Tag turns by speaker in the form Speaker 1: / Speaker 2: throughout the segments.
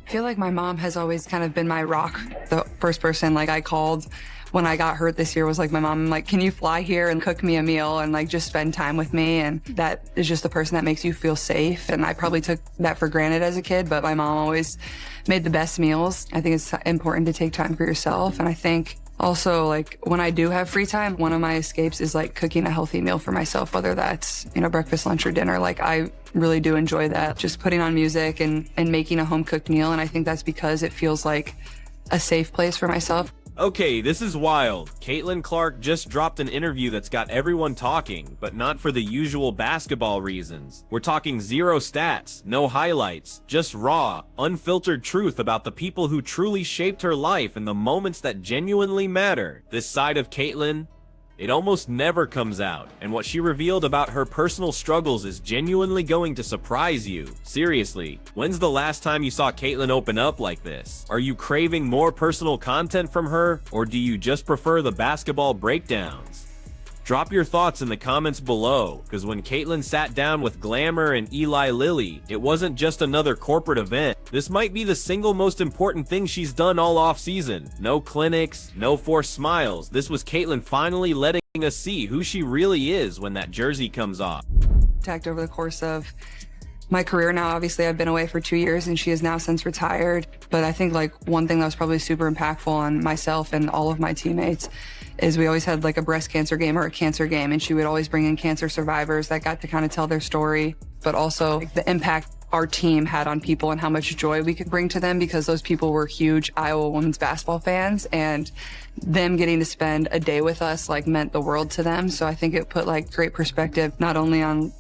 Speaker 1: I feel like my mom has always kind of been my rock. The first person like I called when I got hurt this year was like my mom. I'm like, can you fly here and cook me a meal and like just spend time with me? And that is just the person that makes you feel safe. And I probably took that for granted as a kid, but my mom always made the best meals. I think it's important to take time for yourself. And I think also, like, when I do have free time, one of my escapes is like cooking a healthy meal for myself, whether that's, breakfast, lunch, or dinner. Like, I really do enjoy that. Just putting on music and making a home cooked meal. And I think that's because it feels like a safe place for myself.
Speaker 2: Okay, this is wild. Caitlin Clark just dropped an interview that's got everyone talking, but not for the usual basketball reasons. We're talking zero stats, no highlights, just raw, unfiltered truth about the people who truly shaped her life and the moments that genuinely matter. This side of Caitlin, it almost never comes out, and what she revealed about her personal struggles is genuinely going to surprise you. Seriously, when's the last time you saw Caitlin open up like this? Are you craving more personal content from her, or do you just prefer the basketball breakdowns? Drop your thoughts in the comments below, because when Caitlin sat down with Glamour and Eli Lilly, it wasn't just another corporate event. This might be the single most important thing she's done all off-season. No clinics, no forced smiles. This was Caitlin finally letting us see who she really is when that jersey comes off.
Speaker 1: Over the course of my career now, obviously I've been away for 2 years and she has now since retired. But I think like one thing that was probably super impactful on myself and all of my teammates is we always had like a breast cancer game or a cancer game, and she would always bring in cancer survivors that got to kind of tell their story, but also like, the impact our team had on people and how much joy we could bring to them, because those people were huge Iowa women's basketball fans, and them getting to spend a day with us like meant the world to them. So I think it put like great perspective, not only on,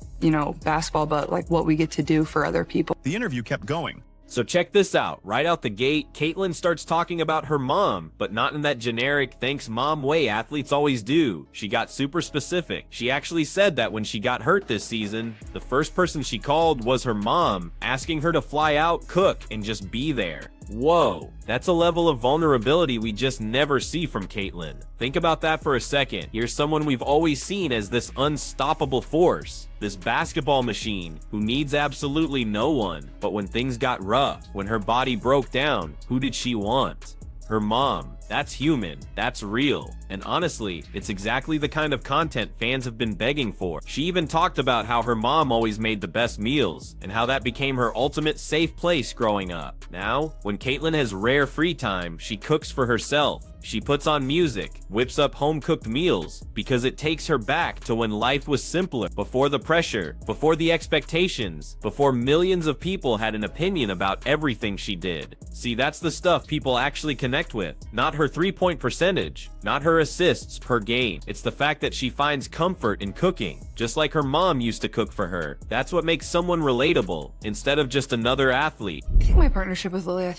Speaker 1: basketball, but like what we get to do for other people.
Speaker 3: The interview kept going.
Speaker 2: So check this out. Right out the gate, Caitlin starts talking about her mom, but not in that generic thanks mom way athletes always do. She got super specific. She actually said that when she got hurt this season, the first person she called was her mom, asking her to fly out, cook, and just be there. Whoa, that's a level of vulnerability we just never see from Caitlin. Think about that for a second. Here's someone we've always seen as this unstoppable force, this basketball machine who needs absolutely no one. But when things got rough, when her body broke down, who did she want? Her mom. That's human, that's real, and honestly, it's exactly the kind of content fans have been begging for. She even talked about how her mom always made the best meals, and how that became her ultimate safe place growing up. Now, when Caitlin has rare free time, she cooks for herself. She puts on music, whips up home-cooked meals, because it takes her back to when life was simpler, before the pressure, before the expectations, before millions of people had an opinion about everything she did. See, that's the stuff people actually connect with, not her three-point percentage, not her assists per game. It's the fact that she finds comfort in cooking, just like her mom used to cook for her. That's what makes someone relatable, instead of just another athlete.
Speaker 1: I think my partnership with Lily,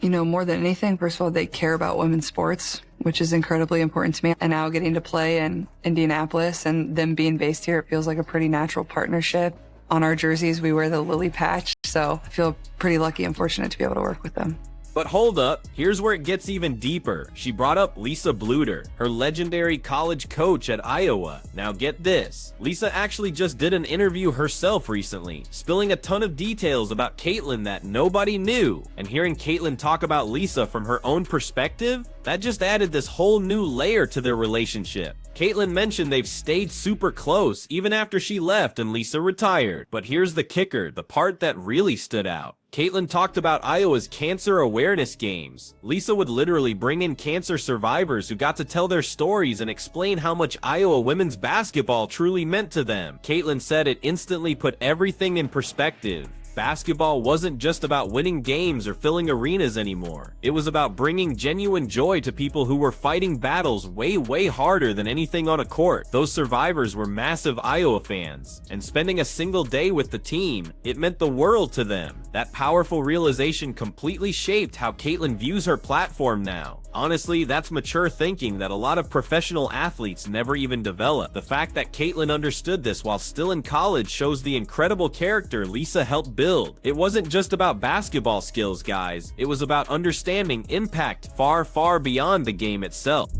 Speaker 1: more than anything, first of all, they care about women's sports, which is incredibly important to me. And now getting to play in Indianapolis and them being based here, it feels like a pretty natural partnership. On our jerseys, we wear the Lily patch, so I feel pretty lucky and fortunate to be able to work with them.
Speaker 2: But hold up, here's where it gets even deeper. She brought up Lisa Bluter, her legendary college coach at Iowa. Now get this, Lisa actually just did an interview herself recently, spilling a ton of details about Caitlin that nobody knew. And hearing Caitlin talk about Lisa from her own perspective, that just added this whole new layer to their relationship. Caitlin mentioned they've stayed super close even after she left and Lisa retired. But here's the kicker, the part that really stood out. Caitlin talked about Iowa's cancer awareness games. Lisa would literally bring in cancer survivors who got to tell their stories and explain how much Iowa women's basketball truly meant to them. Caitlin said it instantly put everything in perspective. Basketball wasn't just about winning games or filling arenas anymore. It was about bringing genuine joy to people who were fighting battles way harder than anything on a court. Those survivors were massive Iowa fans, and spending a single day with the team, it meant the world to them. That powerful realization completely shaped how Caitlin views her platform now. Honestly, that's mature thinking that a lot of professional athletes never even develop. The fact that Caitlin understood this while still in college shows the incredible character Lisa helped build. It wasn't just about basketball skills, guys. It was about understanding impact far beyond the game itself.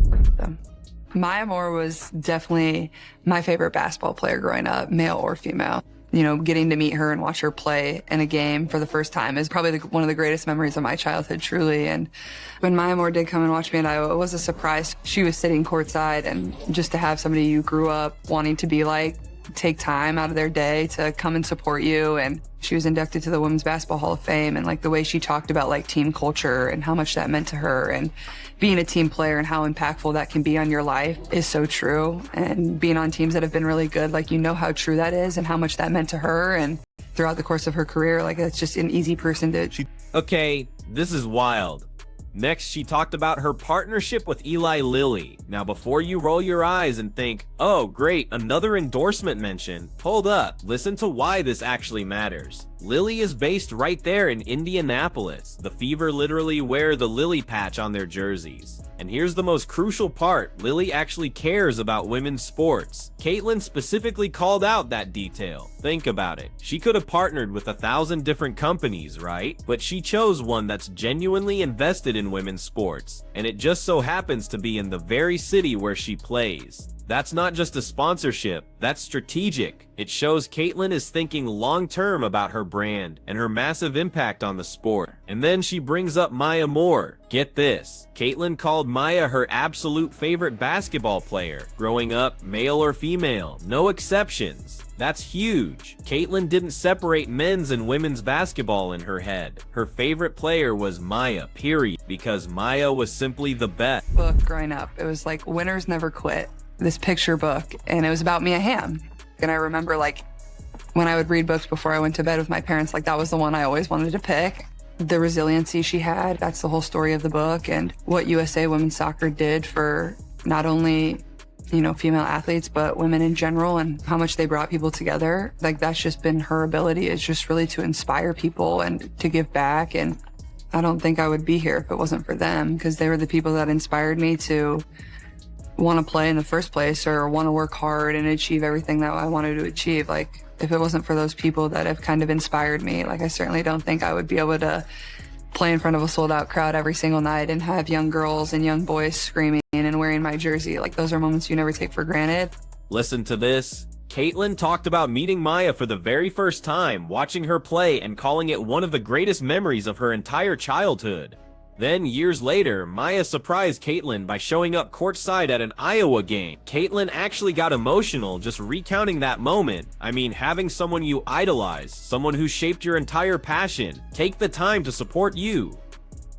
Speaker 1: Maya Moore was definitely my favorite basketball player growing up, male or female. getting to meet her and watch her play in a game for the first time is probably one of the greatest memories of my childhood, truly. And when Maya Moore did come and watch me at Iowa, it was a surprise. She was sitting courtside, and just to have somebody you grew up wanting to be like take time out of their day to come and support you. And she was inducted to the Women's Basketball Hall of Fame, and like the way she talked about like team culture and how much that meant to her, and being a team player and how impactful that can be on your life is so true. And being on teams that have been really good, like how true that is and how much that meant to her. And throughout the course of her career, like it's just an easy person to...
Speaker 2: Okay, this is wild. Next, she talked about her partnership with Eli Lilly. Now, before you roll your eyes and think, oh great, another endorsement mention, hold up, listen to why this actually matters. Lilly is based right there in Indianapolis. The Fever literally wear the Lilly patch on their jerseys. And here's the most crucial part, Lilly actually cares about women's sports. Caitlin specifically called out that detail. Think about it. She could have partnered with 1,000 different companies, right? But she chose one that's genuinely invested in women's sports, and it just so happens to be in the very city where she plays. That's not just a sponsorship, that's strategic. It shows Caitlin is thinking long-term about her brand and her massive impact on the sport. And then she brings up Maya Moore. Get this, Caitlin called Maya her absolute favorite basketball player. Growing up, male or female, no exceptions. That's huge. Caitlin didn't separate men's and women's basketball in her head. Her favorite player was Maya, period, because Maya was simply the best.
Speaker 1: Book growing up, it was like Winners Never Quit, this picture book, and it was about Mia Hamm. And I remember like when I would read books before I went to bed with my parents, like that was the one I always wanted to pick. The resiliency she had, that's the whole story of the book, and what USA Women's Soccer did for not only female athletes, but women in general, and how much they brought people together. Like that's just been her ability, is just really to inspire people and to give back. And I don't think I would be here if it wasn't for them, because they were the people that inspired me to want to play in the first place, or want to work hard and achieve everything that I wanted to achieve. Like if it wasn't for those people that have kind of inspired me, like I certainly don't think I would be able to play in front of a sold out crowd every single night and have young girls and young boys screaming and wearing my jersey. Like those are moments you never take for granted.
Speaker 2: Listen to this. Caitlin talked about meeting Maya for the very first time, watching her play, and calling it one of the greatest memories of her entire childhood. Then, years later, Maya surprised Caitlin by showing up courtside at an Iowa game. Caitlin actually got emotional just recounting that moment. I mean, having someone you idolize, someone who shaped your entire passion, take the time to support you.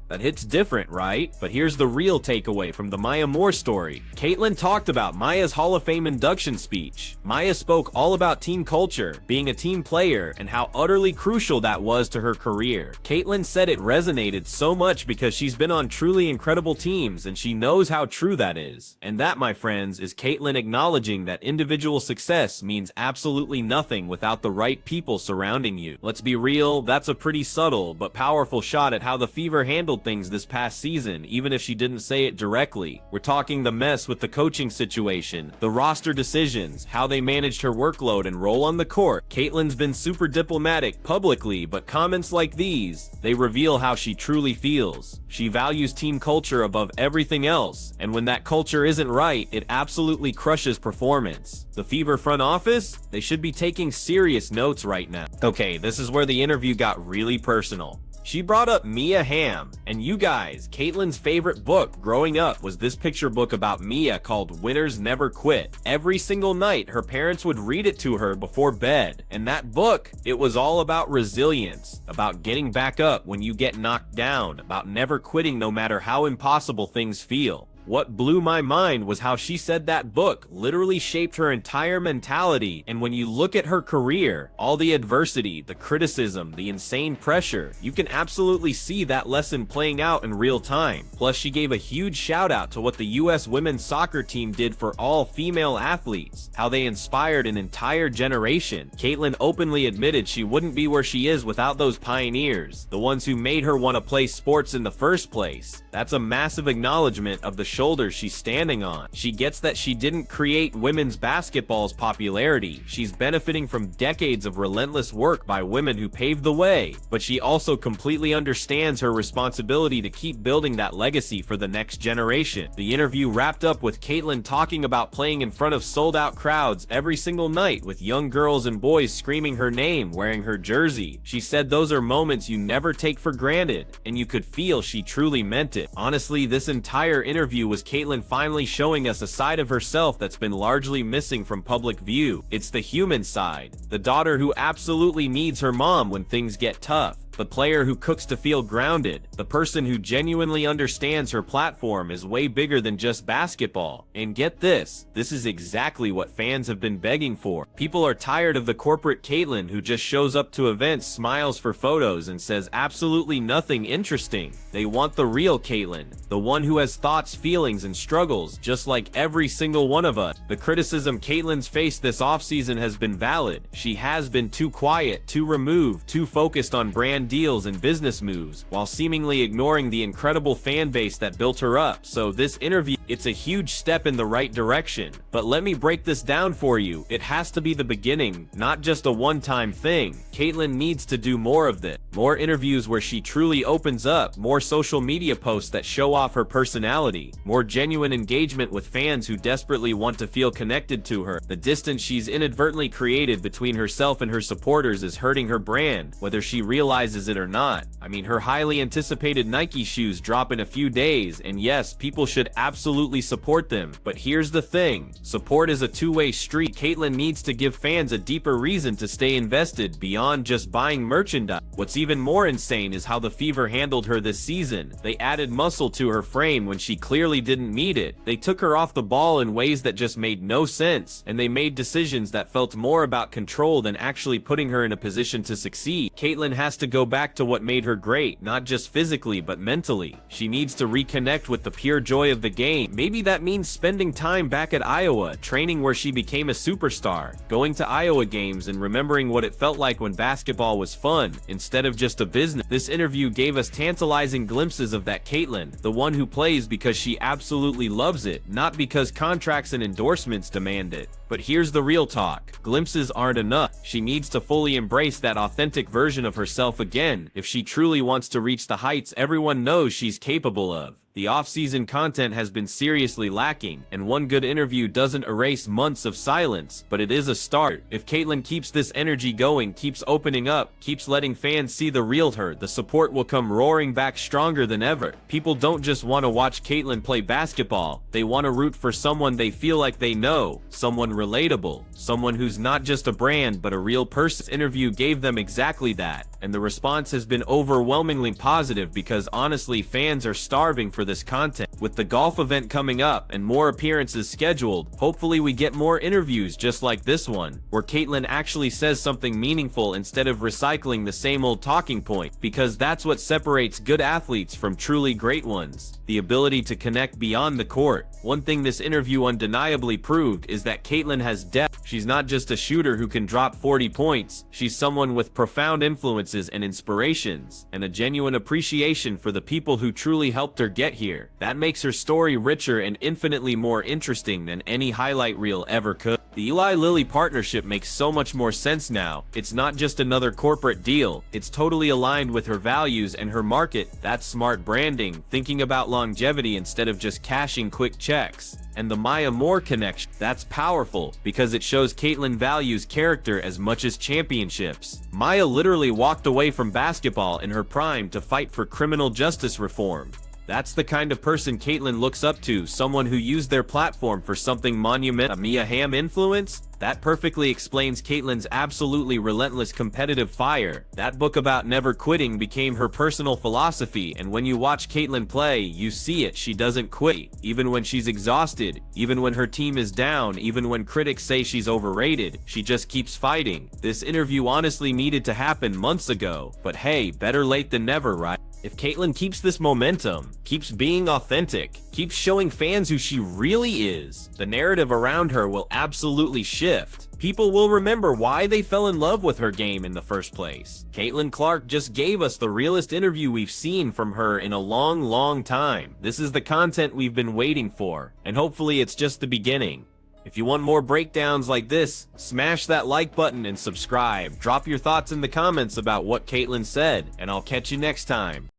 Speaker 2: That hits different, right? But here's the real takeaway from the Maya Moore story. Caitlin talked about Maya's Hall of Fame induction speech. Maya spoke all about team culture, being a team player, and how utterly crucial that was to her career. Caitlin said it resonated so much because she's been on truly incredible teams, and she knows how true that is. And that, my friends, is Caitlin acknowledging that individual success means absolutely nothing without the right people surrounding you. Let's be real, that's a pretty subtle but powerful shot at how the Fever handled things this past season, even if she didn't say it directly. We're talking the mess with the coaching situation, the roster decisions, how they managed her workload and role on the court. Caitlin's been super diplomatic publicly, but comments like these, they reveal how she truly feels. She values team culture above everything else, and when that culture isn't right, it absolutely crushes performance. The Fever front office, they should be taking serious notes right now. Okay, this is where the interview got really personal. She brought up Mia Hamm, and you guys, Caitlin's favorite book growing up was this picture book about Mia called Winners Never Quit. Every single night, her parents would read it to her before bed, and that book, it was all about resilience, about getting back up when you get knocked down, about never quitting no matter how impossible things feel. What blew my mind was how she said that book literally shaped her entire mentality, and when you look at her career, all the adversity, the criticism, the insane pressure, you can absolutely see that lesson playing out in real time. Plus, she gave a huge shout out to what the US women's soccer team did for all female athletes, how they inspired an entire generation. Caitlin openly admitted she wouldn't be where she is without those pioneers, the ones who made her want to play sports in the first place. That's a massive acknowledgement of the shoulders she's standing on. She gets that she didn't create women's basketball's popularity. She's benefiting from decades of relentless work by women who paved the way, but she also completely understands her responsibility to keep building that legacy for the next generation. The interview wrapped up with Caitlyn talking about playing in front of sold-out crowds every single night with young girls and boys screaming her name, wearing her jersey. She said those are moments you never take for granted, and you could feel she truly meant it. Honestly, this entire interview was Caitlyn finally showing us a side of herself that's been largely missing from public view. It's the human side, the daughter who absolutely needs her mom when things get tough, the player who cooks to feel grounded, the person who genuinely understands her platform is way bigger than just basketball. And get this is exactly what fans have been begging for. People are tired of the corporate Caitlyn who just shows up to events, smiles for photos, and says absolutely nothing interesting. They want the real Caitlyn, the one who has thoughts, feelings, and struggles, just like every single one of us. The criticism Caitlyn's faced this offseason has been valid. She has been too quiet, too removed, too focused on brand deals and business moves, while seemingly ignoring the incredible fan base that built her up. So this interview, it's a huge step in the right direction. But let me break this down for you. It has to be the beginning, not just a one-time thing. Caitlyn needs to do more of this. More interviews where she truly opens up, more social media posts that show off her personality, more genuine engagement with fans who desperately want to feel connected to her. The distance she's inadvertently created between herself and her supporters is hurting her brand, whether she realizes it or not. I mean, her highly anticipated Nike shoes drop in a few days, and yes, people should absolutely support them. But here's the thing, support is a two-way street. Caitlyn needs to give fans a deeper reason to stay invested beyond just buying merchandise. What's even more insane is how the Fever handled her this season. They added muscle to her frame when she clearly didn't need it. They took her off the ball in ways that just made no sense, and they made decisions that felt more about control than actually putting her in a position to succeed. Caitlyn has to go back to what made her great, not just physically but mentally. She needs to reconnect with the pure joy of the game. Maybe that means spending time back at Iowa, training where she became a superstar, going to Iowa games and remembering what it felt like when basketball was fun, instead of just a business. This interview gave us tantalizing glimpses of that Caitlyn, the one who plays because she absolutely loves it, not because contracts and endorsements demand it. But here's the real talk. Glimpses aren't enough. She needs to fully embrace that authentic version of herself again, if she truly wants to reach the heights everyone knows she's capable of. The off-season content has been seriously lacking, and one good interview doesn't erase months of silence, but it is a start. If Caitlyn keeps this energy going, keeps opening up, keeps letting fans see the real her, the support will come roaring back stronger than ever. People don't just want to watch Caitlyn play basketball, they want to root for someone they feel like they know, someone relatable, someone who's not just a brand but a real person. This interview gave them exactly that, and the response has been overwhelmingly positive because honestly, fans are starving for this content. With the golf event coming up and more appearances scheduled, hopefully we get more interviews just like this one, where Caitlyn actually says something meaningful instead of recycling the same old talking point, because that's what separates good athletes from truly great ones, the ability to connect beyond the court. One thing this interview undeniably proved is that Caitlyn has depth. She's not just a shooter who can drop 40 points, she's someone with profound influences and inspirations, and a genuine appreciation for the people who truly helped her get here. That makes her story richer and infinitely more interesting than any highlight reel ever could. The Eli Lilly partnership makes so much more sense now. It's not just another corporate deal, it's totally aligned with her values and her market. That's smart branding, thinking about longevity instead of just cashing quick checks. And the Maya Moore connection, that's powerful because it shows Caitlyn values character as much as championships. Maya literally walked away from basketball in her prime to fight for criminal justice reform. That's the kind of person Caitlyn looks up to, someone who used their platform for something monumental. A Mia Hamm influence? That perfectly explains Caitlyn's absolutely relentless competitive fire. That book about never quitting became her personal philosophy, and when you watch Caitlyn play, you see it. She doesn't quit, even when she's exhausted, even when her team is down, even when critics say she's overrated. She just keeps fighting. This interview honestly needed to happen months ago, but hey, better late than never, right? If Caitlyn keeps this momentum, keeps being authentic, keeps showing fans who she really is, the narrative around her will absolutely shift. People will remember why they fell in love with her game in the first place. Caitlin Clark just gave us the realest interview we've seen from her in a long time. This is the content we've been waiting for, and hopefully it's just the beginning. If you want more breakdowns like this, smash that like button and subscribe. Drop your thoughts in the comments about what Caitlin said, and I'll catch you next time.